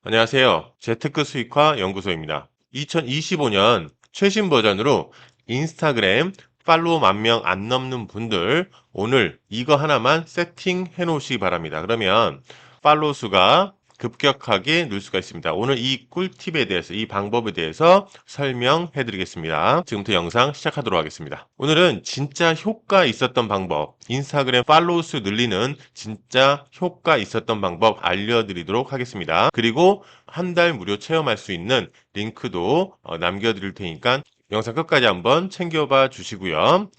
안녕하세요. 재테크 수익화 연구소입니다. 2025년 최신 버전으로 인스타그램 팔로우 10,000명 안 넘는 분들 오늘 이거 하나만 세팅해 놓으시기 바랍니다. 그러면 팔로우 수가 급격하게 늘 수가 있습니다. 오늘 이 꿀팁에 대해서, 이 방법에 대해서 설명해 드리겠습니다. 지금부터 영상 시작하도록 하겠습니다. 오늘은 진짜 효과 있었던 방법, 인스타그램 팔로우 수 늘리는 진짜 효과 있었던 방법 알려드리도록 하겠습니다. 그리고 한 달 무료 체험할 수 있는 링크도 남겨드릴 테니까 영상 끝까지 한번 챙겨봐 주시고요.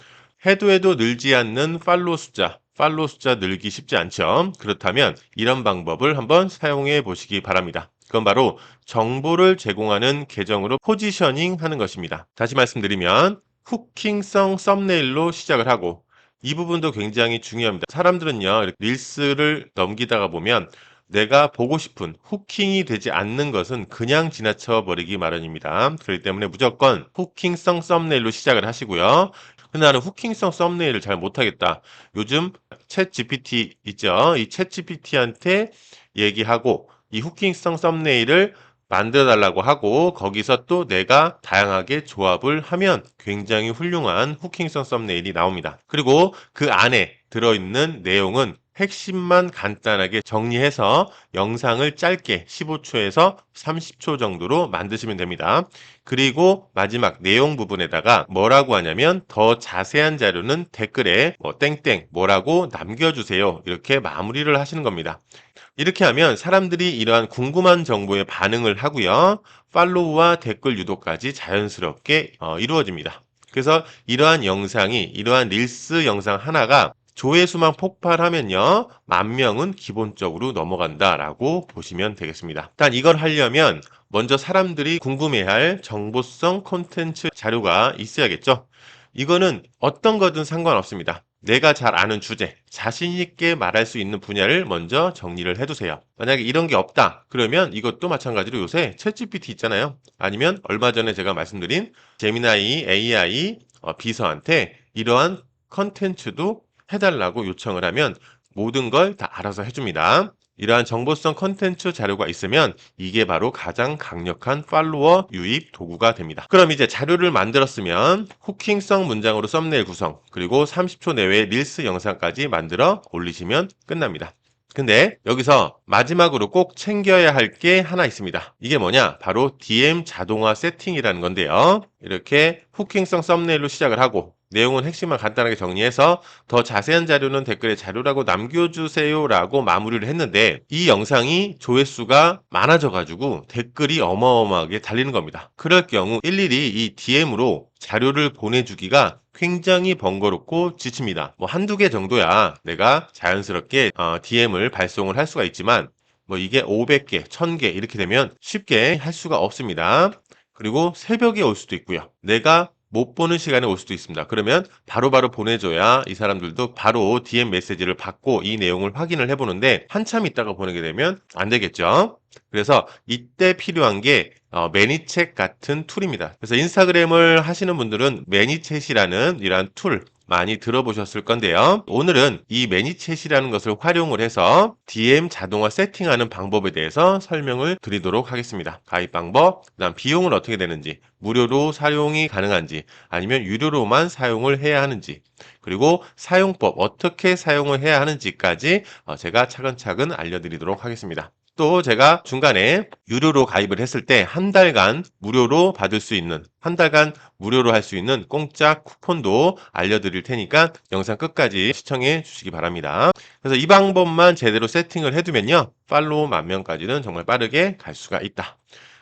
해도 늘지 않는 팔로우 숫자 늘기 쉽지 않죠. 그렇다면 이런 방법을 한번 사용해 보시기 바랍니다. 그건 바로 정보를 제공하는 계정으로 포지셔닝 하는 것입니다. 다시 말씀드리면 후킹성 썸네일로 시작을 하고, 이 부분도 굉장히 중요합니다. 사람들은요, 이렇게 릴스를 넘기다가 보면 내가 보고 싶은 후킹이 되지 않는 것은 그냥 지나쳐 버리기 마련입니다. 그렇기 때문에 무조건 후킹성 썸네일로 시작을 하시고요. 근데 나는 후킹성 썸네일을 잘 못하겠다. 요즘 챗 GPT 있죠? 이 챗 GPT한테 얘기하고 이 후킹성 썸네일을 만들어 달라고 하고, 거기서 또 내가 다양하게 조합을 하면 굉장히 훌륭한 후킹성 썸네일이 나옵니다. 그리고 그 안에 들어있는 내용은 핵심만 간단하게 정리해서 영상을 짧게 15초에서 30초 정도로 만드시면 됩니다. 그리고 마지막 내용 부분에다가 뭐라고 하냐면 더 자세한 자료는 댓글에 땡땡 뭐라고 남겨주세요. 이렇게 마무리를 하시는 겁니다. 이렇게 하면 사람들이 이러한 궁금한 정보에 반응을 하고요. 팔로우와 댓글 유도까지 자연스럽게 이루어집니다. 그래서 이러한 릴스 영상 하나가 조회수만 폭발하면요, 10,000명은 기본적으로 넘어간다라고 보시면 되겠습니다. 일단 이걸 하려면 먼저 사람들이 궁금해할 정보성 콘텐츠 자료가 있어야겠죠. 이거는 어떤 거든 상관없습니다. 내가 잘 아는 주제, 자신 있게 말할 수 있는 분야를 먼저 정리를 해두세요. 만약에 이런 게 없다, 그러면 이것도 마찬가지로 요새 챗GPT 있잖아요. 아니면 얼마 전에 제가 말씀드린 제미나이 AI 비서한테 이러한 컨텐츠도 해달라고 요청을 하면 모든 걸 다 알아서 해줍니다. 이러한 정보성 컨텐츠 자료가 있으면 이게 바로 가장 강력한 팔로워 유입 도구가 됩니다. 그럼 이제 자료를 만들었으면 후킹성 문장으로 썸네일 구성, 그리고 30초 내외의 릴스 영상까지 만들어 올리시면 끝납니다. 근데 여기서 마지막으로 꼭 챙겨야 할 게 하나 있습니다. 이게 뭐냐? 바로 DM 자동화 세팅이라는 건데요. 이렇게 후킹성 썸네일로 시작을 하고 내용은 핵심만 간단하게 정리해서 더 자세한 자료는 댓글에 자료라고 남겨주세요라고 마무리를 했는데, 이 영상이 조회수가 많아져가지고 댓글이 어마어마하게 달리는 겁니다. 그럴 경우 일일이 이 DM으로 자료를 보내주기가 굉장히 번거롭고 지칩니다. 한두 개 정도야 내가 자연스럽게 DM을 발송을 할 수가 있지만 이게 500개, 1000개 이렇게 되면 쉽게 할 수가 없습니다. 그리고 새벽에 올 수도 있고요. 내가 못 보는 시간에 올 수도 있습니다. 그러면 바로바로 보내줘야 이 사람들도 바로 DM 메시지를 받고 이 내용을 확인을 해보는데, 한참 있다가 보내게 되면 안 되겠죠. 그래서 이때 필요한 게 매니챗 같은 툴입니다. 그래서 인스타그램을 하시는 분들은 매니챗이라는 이러한 툴 많이 들어보셨을 건데요. 오늘은 이 매니챗이라는 것을 활용을 해서 DM 자동화 세팅하는 방법에 대해서 설명을 드리도록 하겠습니다. 가입 방법, 그다음 비용은 어떻게 되는지, 무료로 사용이 가능한지, 아니면 유료로만 사용을 해야 하는지, 그리고 사용법, 어떻게 사용을 해야 하는지까지 제가 차근차근 알려드리도록 하겠습니다. 또 제가 중간에 유료로 가입을 했을 때 한 달간 무료로 받을 수 있는, 한 달간 무료로 할 수 있는 공짜 쿠폰도 알려드릴 테니까 영상 끝까지 시청해 주시기 바랍니다. 그래서 이 방법만 제대로 세팅을 해두면요, 팔로우 10,000명까지는 정말 빠르게 갈 수가 있다.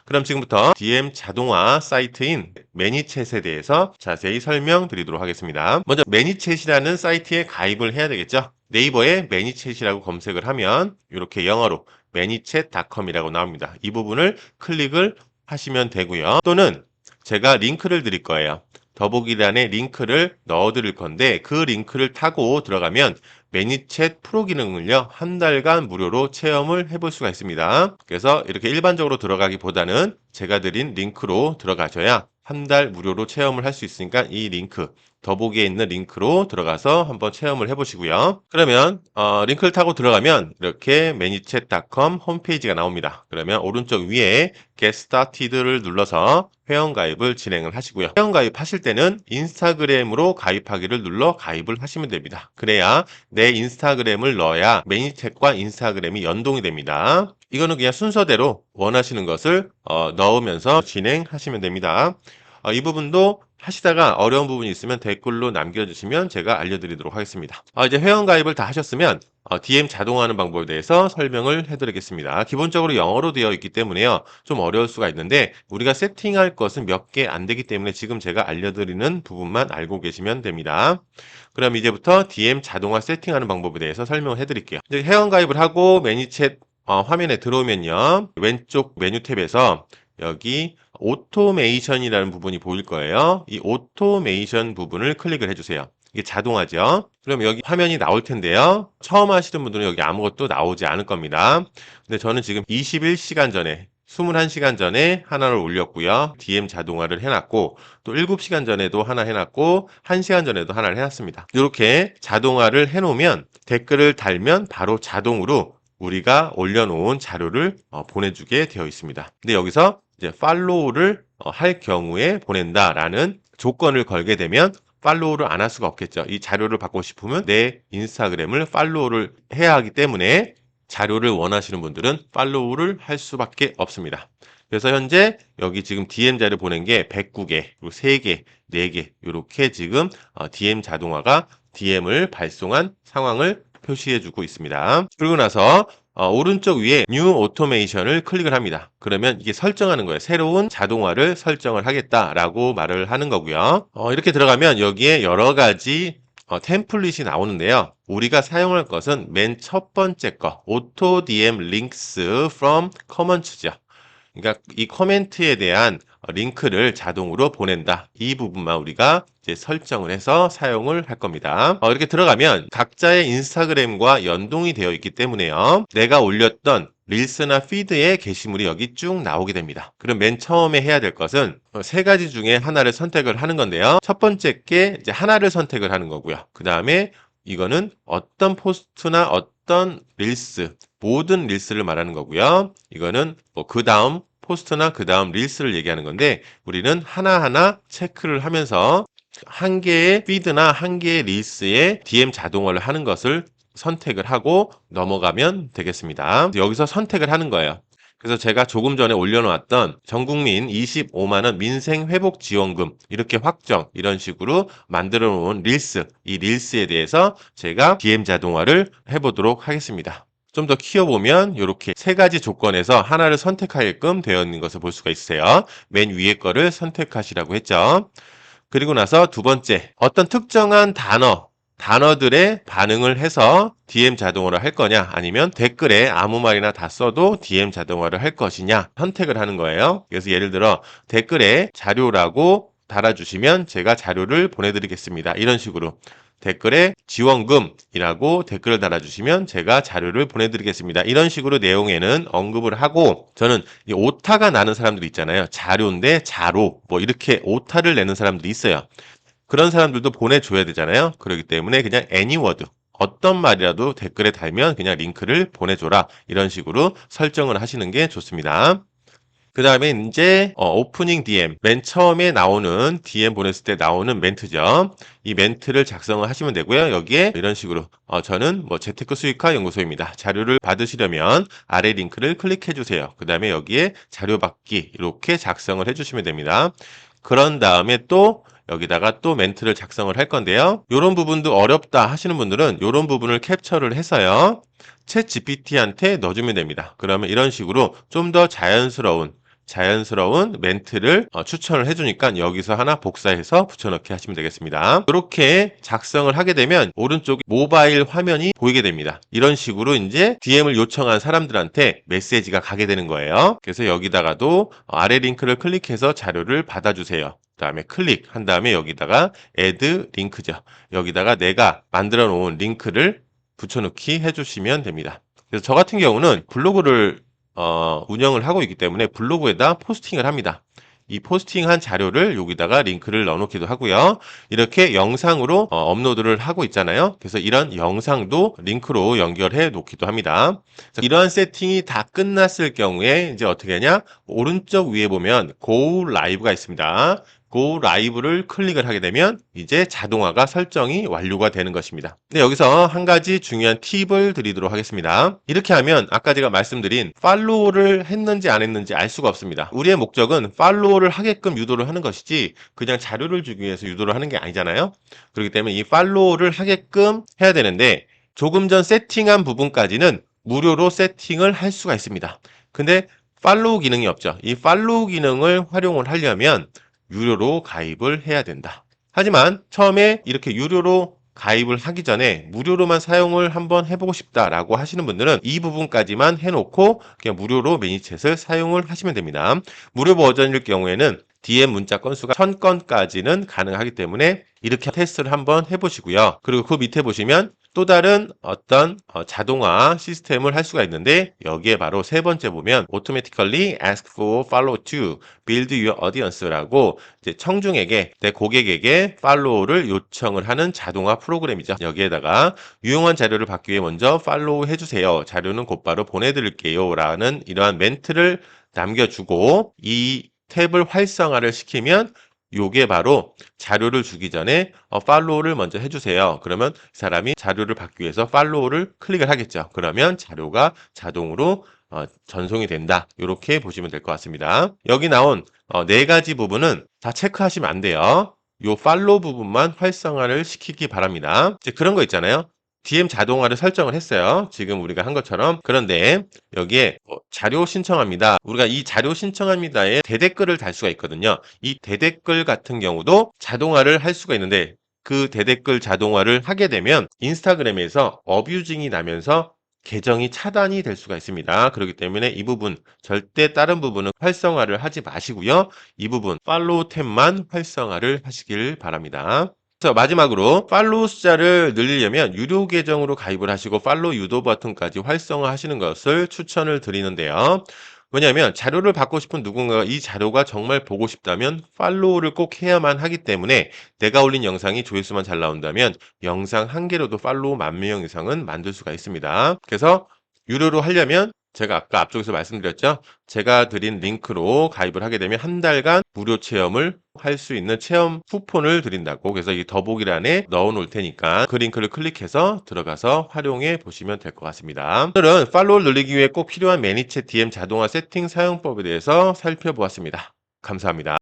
그럼 지금부터 DM 자동화 사이트인 매니챗에 대해서 자세히 설명드리도록 하겠습니다. 먼저 매니챗이라는 사이트에 가입을 해야 되겠죠. 네이버에 매니챗이라고 검색을 하면 이렇게 영어로 매니챗닷컴이라고 나옵니다. 이 부분을 클릭을 하시면 되고요. 또는 제가 링크를 드릴 거예요. 더보기란에 링크를 넣어 드릴 건데, 그 링크를 타고 들어가면 매니챗 프로 기능을요, 한 달간 무료로 체험을 해볼 수가 있습니다. 그래서 이렇게 일반적으로 들어가기보다는 제가 드린 링크로 들어가셔야 한 달 무료로 체험을 할 수 있으니까 이 링크 더보기에 있는 링크로 들어가서 한번 체험을 해보시고요. 그러면 링크를 타고 들어가면 이렇게 매니챗닷컴 홈페이지가 나옵니다. 그러면 오른쪽 위에 Get Started를 눌러서 회원가입을 진행을 하시고요. 회원가입 하실 때는 인스타그램으로 가입하기를 눌러 가입을 하시면 됩니다. 그래야 내 인스타그램을 넣어야 매니챗과 인스타그램이 연동이 됩니다. 이거는 그냥 순서대로 원하시는 것을 넣으면서 진행하시면 됩니다. 이 부분도 하시다가 어려운 부분이 있으면 댓글로 남겨주시면 제가 알려드리도록 하겠습니다. 이제 회원가입을 다 하셨으면 DM 자동화하는 방법에 대해서 설명을 해드리겠습니다. 기본적으로 영어로 되어 있기 때문에요. 좀 어려울 수가 있는데 우리가 세팅할 것은 몇 개 안 되기 때문에 지금 제가 알려드리는 부분만 알고 계시면 됩니다. 그럼 이제부터 DM 자동화 세팅하는 방법에 대해서 설명을 해드릴게요. 이제 회원가입을 하고 매니챗 화면에 들어오면요. 왼쪽 메뉴 탭에서 여기 오토메이션이라는 부분이 보일 거예요. 이 오토메이션 부분을 클릭을 해주세요. 이게 자동화죠. 그럼 여기 화면이 나올 텐데요. 처음 하시는 분들은 여기 아무것도 나오지 않을 겁니다. 근데 저는 지금 21시간 전에 21시간 전에 하나를 올렸고요. DM 자동화를 해놨고 또 7시간 전에도 하나 해놨고 1시간 전에도 하나를 해놨습니다. 이렇게 자동화를 해놓으면 댓글을 달면 바로 자동으로 우리가 올려놓은 자료를 보내주게 되어 있습니다. 근데 여기서 이제 팔로우를 할 경우에 보낸다라는 조건을 걸게 되면 팔로우를 안 할 수가 없겠죠. 이 자료를 받고 싶으면 내 인스타그램을 팔로우를 해야 하기 때문에 자료를 원하시는 분들은 팔로우를 할 수밖에 없습니다. 그래서 현재 여기 지금 DM 자료 보낸 게 109개, 그리고 3개, 4개 이렇게 지금 DM 자동화가 DM을 발송한 상황을 표시해주고 있습니다. 그리고 나서 오른쪽 위에 New Automation을 클릭을 합니다. 그러면 이게 설정하는 거예요. 새로운 자동화를 설정을 하겠다라고 말을 하는 거고요. 이렇게 들어가면 여기에 여러 가지 템플릿이 나오는데요. 우리가 사용할 것은 맨 첫 번째 거, Auto DM Links from Comments죠. 그러니까 이 코멘트에 대한 링크를 자동으로 보낸다. 이 부분만 우리가 이제 설정을 해서 사용을 할 겁니다. 이렇게 들어가면 각자의 인스타그램과 연동이 되어 있기 때문에요. 내가 올렸던 릴스나 피드의 게시물이 여기 쭉 나오게 됩니다. 그럼 맨 처음에 해야 될 것은 세 가지 중에 하나를 선택을 하는 건데요. 첫 번째 게 이제 하나를 선택을 하는 거고요. 그 다음에 이거는 어떤 포스트나 어떤 릴스, 모든 릴스를 말하는 거고요. 이거는 그 다음 포스트나 그 다음 릴스를 얘기하는 건데 우리는 하나하나 체크를 하면서 한 개의 피드나 한 개의 릴스에 DM 자동화를 하는 것을 선택을 하고 넘어가면 되겠습니다. 여기서 선택을 하는 거예요. 그래서 제가 조금 전에 올려놓았던 전국민 25만원 민생회복지원금 이렇게 확정 이런 식으로 만들어 놓은 릴스, 이 릴스에 대해서 제가 DM 자동화를 해보도록 하겠습니다. 좀 더 키워보면 이렇게 세 가지 조건에서 하나를 선택하게끔 되어 있는 것을 볼 수가 있어요. 맨 위에 거를 선택하시라고 했죠. 그리고 나서 두 번째, 어떤 특정한 단어들의 반응을 해서 DM 자동화를 할 거냐 아니면 댓글에 아무 말이나 다 써도 DM 자동화를 할 것이냐 선택을 하는 거예요. 그래서 예를 들어 댓글에 자료라고 달아주시면 제가 자료를 보내드리겠습니다. 이런 식으로 댓글에 지원금이라고 댓글을 달아주시면 제가 자료를 보내드리겠습니다. 이런 식으로 내용에는 언급을 하고 저는 이 오타가 나는 사람들 있잖아요. 자료인데 자로 뭐 이렇게 오타를 내는 사람들이 있어요. 그런 사람들도 보내줘야 되잖아요. 그렇기 때문에 그냥 애니워드 어떤 말이라도 댓글에 달면 그냥 링크를 보내줘라 이런 식으로 설정을 하시는 게 좋습니다. 그 다음에 이제 오프닝 DM 맨 처음에 나오는 DM 보냈을 때 나오는 멘트죠. 이 멘트를 작성을 하시면 되고요. 여기에 이런 식으로 저는 뭐 재테크 수익화 연구소입니다. 자료를 받으시려면 아래 링크를 클릭해 주세요. 그 다음에 여기에 자료 받기 이렇게 작성을 해주시면 됩니다. 그런 다음에 또 여기다가 또 멘트를 작성을 할 건데요. 이런 부분도 어렵다 하시는 분들은 이런 부분을 캡처를 해서요. 챗 GPT한테 넣어주면 됩니다. 그러면 이런 식으로 좀 더 자연스러운 멘트를 추천을 해주니까 여기서 하나 복사해서 붙여넣기 하시면 되겠습니다. 이렇게 작성을 하게 되면 오른쪽에 모바일 화면이 보이게 됩니다. 이런 식으로 이제 DM을 요청한 사람들한테 메시지가 가게 되는 거예요. 그래서 여기다가도 아래 링크를 클릭해서 자료를 받아주세요. 그 다음에 클릭한 다음에 여기다가 add 링크죠. 여기다가 내가 만들어 놓은 링크를 붙여넣기 해주시면 됩니다. 그래서 저 같은 경우는 블로그를 운영을 하고 있기 때문에 블로그에다 포스팅을 합니다. 이 포스팅한 자료를 여기다가 링크를 넣어놓기도 하고요. 이렇게 영상으로 업로드를 하고 있잖아요. 그래서 이런 영상도 링크로 연결해 놓기도 합니다. 이러한 세팅이 다 끝났을 경우에 이제 어떻게 하냐? 오른쪽 위에 보면 Go Live가 있습니다. Go Live를 클릭을 하게 되면 이제 자동화가 설정이 완료가 되는 것입니다. 근데 여기서 한 가지 중요한 팁을 드리도록 하겠습니다. 이렇게 하면 아까 제가 말씀드린 팔로우를 했는지 안 했는지 알 수가 없습니다. 우리의 목적은 팔로우를 하게끔 유도를 하는 것이지 그냥 자료를 주기 위해서 유도를 하는 게 아니잖아요. 그렇기 때문에 이 팔로우를 하게끔 해야 되는데 조금 전 세팅한 부분까지는 무료로 세팅을 할 수가 있습니다. 근데 팔로우 기능이 없죠. 이 팔로우 기능을 활용을 하려면 유료로 가입을 해야 된다. 하지만 처음에 이렇게 유료로 가입을 하기 전에 무료로만 사용을 한번 해보고 싶다라고 하시는 분들은 이 부분까지만 해놓고 그냥 무료로 매니챗을 사용을 하시면 됩니다. 무료 버전일 경우에는 DM 문자 건수가 1000건까지는 가능하기 때문에 이렇게 테스트를 한번 해보시고요. 그리고 그 밑에 보시면 또 다른 어떤 자동화 시스템을 할 수가 있는데 여기에 바로 세 번째 보면 automatically ask for follow to build your audience라고 이제 청중에게 내 고객에게 팔로우를 요청을 하는 자동화 프로그램이죠. 여기에다가 유용한 자료를 받기 위해 먼저 팔로우 해주세요. 자료는 곧바로 보내드릴게요. 라는 이러한 멘트를 남겨주고 이 탭을 활성화를 시키면 요게 바로 자료를 주기 전에 팔로우를 먼저 해주세요. 그러면 사람이 자료를 받기 위해서 팔로우를 클릭을 하겠죠. 그러면 자료가 자동으로 전송이 된다. 이렇게 보시면 될 것 같습니다. 여기 나온 네 가지 부분은 다 체크하시면 안 돼요. 요 팔로우 부분만 활성화를 시키기 바랍니다. 이제 그런 거 있잖아요. DM 자동화를 설정을 했어요. 지금 우리가 한 것처럼. 그런데 여기에 자료 신청합니다. 우리가 이 자료 신청합니다에 대댓글을 달 수가 있거든요. 이 대댓글 같은 경우도 자동화를 할 수가 있는데 그 대댓글 자동화를 하게 되면 인스타그램에서 어뷰징이 나면서 계정이 차단이 될 수가 있습니다. 그렇기 때문에 이 부분 절대 다른 부분은 활성화를 하지 마시고요. 이 부분 팔로우 탭만 활성화를 하시길 바랍니다. 그래서 마지막으로 팔로우 숫자를 늘리려면 유료 계정으로 가입을 하시고 팔로우 유도 버튼까지 활성화 하시는 것을 추천을 드리는데요. 왜냐하면 자료를 받고 싶은 누군가가 이 자료가 정말 보고 싶다면 팔로우를 꼭 해야만 하기 때문에 내가 올린 영상이 조회수만 잘 나온다면 영상 한 개로도 팔로우 10,000명 이상은 만들 수가 있습니다. 그래서 유료로 하려면 제가 아까 앞쪽에서 말씀드렸죠. 제가 드린 링크로 가입을 하게 되면 한 달간 무료 체험을 할 수 있는 체험 쿠폰을 드린다고. 그래서 이 더보기란에 넣어 놓을 테니까 그 링크를 클릭해서 들어가서 활용해 보시면 될 것 같습니다. 오늘은 팔로우를 늘리기 위해 꼭 필요한 매니챗 DM 자동화 세팅 사용법에 대해서 살펴보았습니다. 감사합니다.